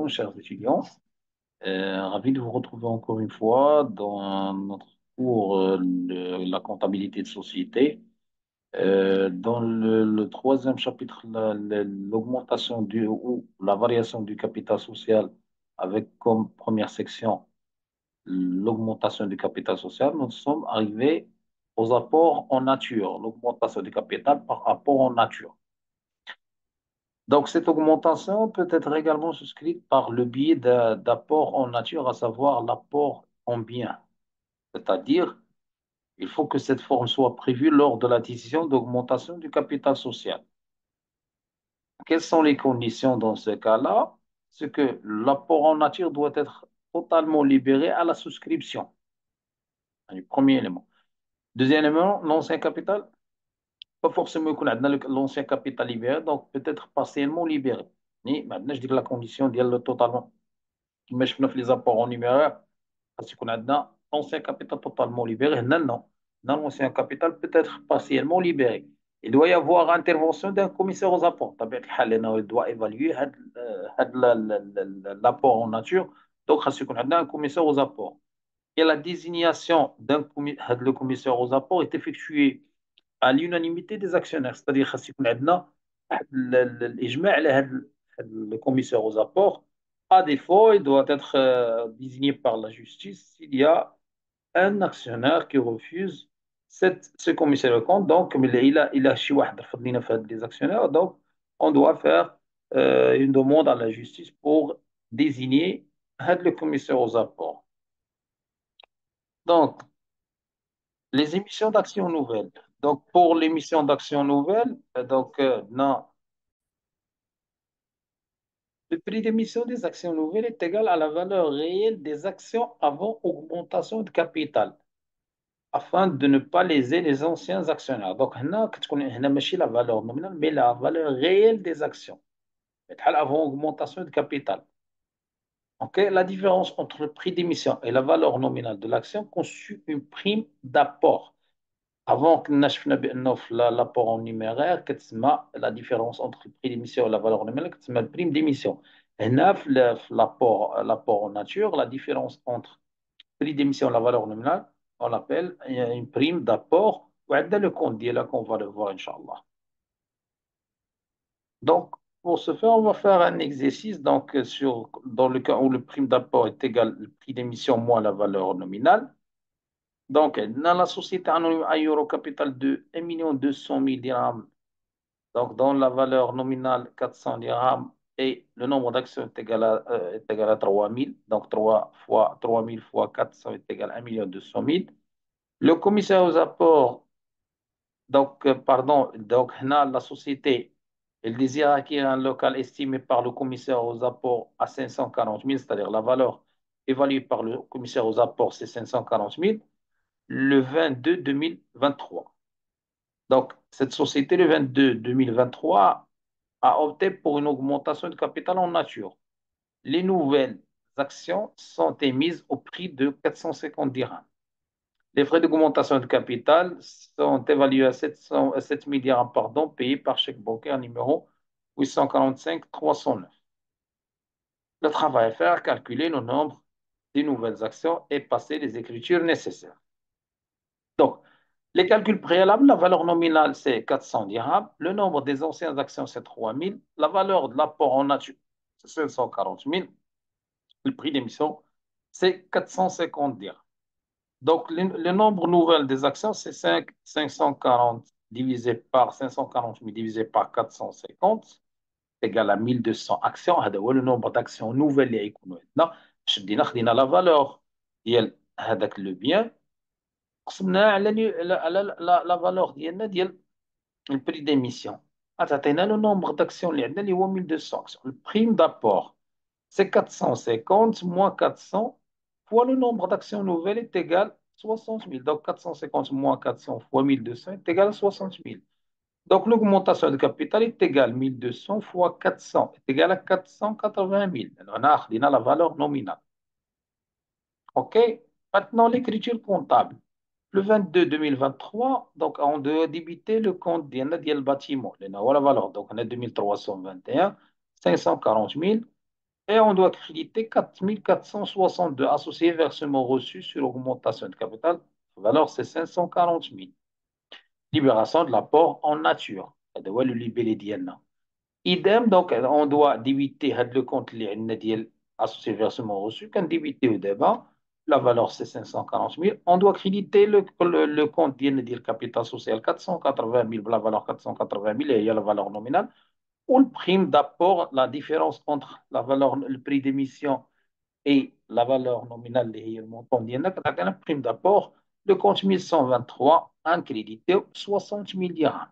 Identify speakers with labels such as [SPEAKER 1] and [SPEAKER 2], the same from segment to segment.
[SPEAKER 1] chers étudiants. Ravi de vous retrouver encore une fois dans notre cours la comptabilité de société. Dans le troisième chapitre, l'augmentation ou la variation du capital social avec comme première section l'augmentation du capital social, nous sommes arrivés aux apports en nature, l'augmentation du capital par rapport en nature. Donc, cette augmentation peut être également souscrite par le biais d'apport en nature, à savoir l'apport en bien. C'est-à-dire, il faut que cette forme soit prévue lors de la décision d'augmentation du capital social. Quelles sont les conditions dans ce cas-là? C'est que l'apport en nature doit être totalement libéré à la souscription. C'est le premier élément. Deuxième élément, l'ancien capital, pas forcément qu'on a l'ancien capital libéré, donc peut-être partiellement libéré. Mais maintenant, je dis que la condition d'y aller totalement. Mais je fais les apports en numéraire parce qu'on a l'ancien capital totalement libéré. Non, non. Non, l'ancien capital peut être partiellement libéré. Il doit y avoir intervention d'un commissaire aux apports. Il doit évaluer l'apport en nature. Donc, on a un commissaire aux apports. Et la désignation le commissaire aux apports est effectuée à l'unanimité des actionnaires. C'est-à-dire qu'on a le commissaire aux apports. À défaut, il doit être désigné par la justice s'il y a un actionnaire qui refuse ce commissaire aux comptes. Donc, il a des actionnaires. Donc, on doit faire une demande à la justice pour désigner le commissaire aux apports. Donc, les émissions d'actions nouvelles. Donc, pour l'émission d'actions nouvelles, non, le prix d'émission des actions nouvelles est égal à la valeur réelle des actions avant augmentation de capital, afin de ne pas léser les anciens actionnaires. Donc, on a la valeur nominale, mais la valeur réelle des actions, avant augmentation de capital. Okay? La différence entre le prix d'émission et la valeur nominale de l'action constitue une prime d'apport. Avant que nous l'apport en numéraire, la différence entre le prix d'émission et la valeur nominale, c'est la prime d'émission. Et l'apport en nature, la différence entre le prix d'émission et la valeur nominale, on l'appelle une prime d'apport. Ou le compte là qu'on va le voir, Inch'Allah. Donc, pour ce faire, on va faire un exercice. Donc, dans le cas où le prime d'apport est égal au prix d'émission moins la valeur nominale. Donc, dans la société anonyme à euro capital de 1 200 000 dirhams, donc dans la valeur nominale 400 dirhams et le nombre d'actions est égal à 3 000, donc 3 fois 3 000 fois 400 est égal à 1 200 000. Le commissaire aux apports, donc la société, elle désire acquérir un local estimé par le commissaire aux apports à 540 000, c'est-à-dire la valeur évaluée par le commissaire aux apports, c'est 540 000 le 22 2023. Donc, cette société, le 22 2023, a opté pour une augmentation de capital en nature. Les nouvelles actions sont émises au prix de 450 dirhams. Les frais d'augmentation de capital sont évalués à 7 000 dirhams payés par chèque bancaire numéro 845 309. Le travail à faire, calculer le nombre des nouvelles actions et passer les écritures nécessaires. Donc, les calculs préalables, la valeur nominale, c'est 400 dirhams. Le nombre des anciennes actions, c'est 3000. La valeur de l'apport en nature, c'est 540 000. Le prix d'émission, c'est 450 dirhams. Donc, le nombre nouvel des actions, c'est 540 divisé par 540 000 divisé par 450, égal à 1200 actions. C'est le nombre d'actions nouvelles. Je dis la valeur, le bien. قسمناه على لا فالور ديالنا ديال البري ديميسيون عطينا لو نومبر داكسيون اللي عندنا اللي هو 1200 اكسيون البريم دابور سي 450 moins 400 fois le nombre d'actions nouvelles est égal 60 000 donc 450 moins 400 fois 1200 est égal à 60 000 donc l'augmentation de capital est égale 1200 fois 400 est égal à 480 000 on a la valeur nominale ok maintenant l'écriture comptable le 22 2023, donc on doit débiter le compte le bâtiment. On a la valeur, donc on a 2321, 540 000. Et on doit créditer 4462 associés versements reçus sur l'augmentation de capital. La valeur, c'est 540 000. Libération de l'apport en nature. Le libellé d'IENA. Idem, donc, on doit débiter le compte associé versement reçu. Quand débiter au débat, la valeur c'est 540 000. On doit créditer le compte le capital social 480 000, la valeur 480 000, et il y a la valeur nominale. Ou le prime d'apport, la différence entre la valeur, le prix d'émission et la valeur nominale, le montant le prime d'apport, le compte 1123, un crédité 60 milliards.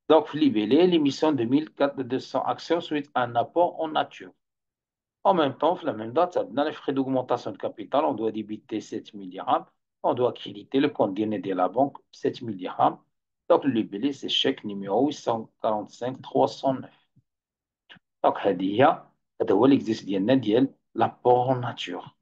[SPEAKER 1] Donc, libellé, l'émission de 1200 actions suite à un apport en nature. En même temps, la même date, dans les frais d'augmentation de capital, on doit débiter 7 000 dirhams. On doit créditer le compte de la banque, 7 000 dirhams. Donc, le libellé, c'est chèque numéro 845 309. Donc, هذه هو l'exercice ديالنا ديال l'apport en nature.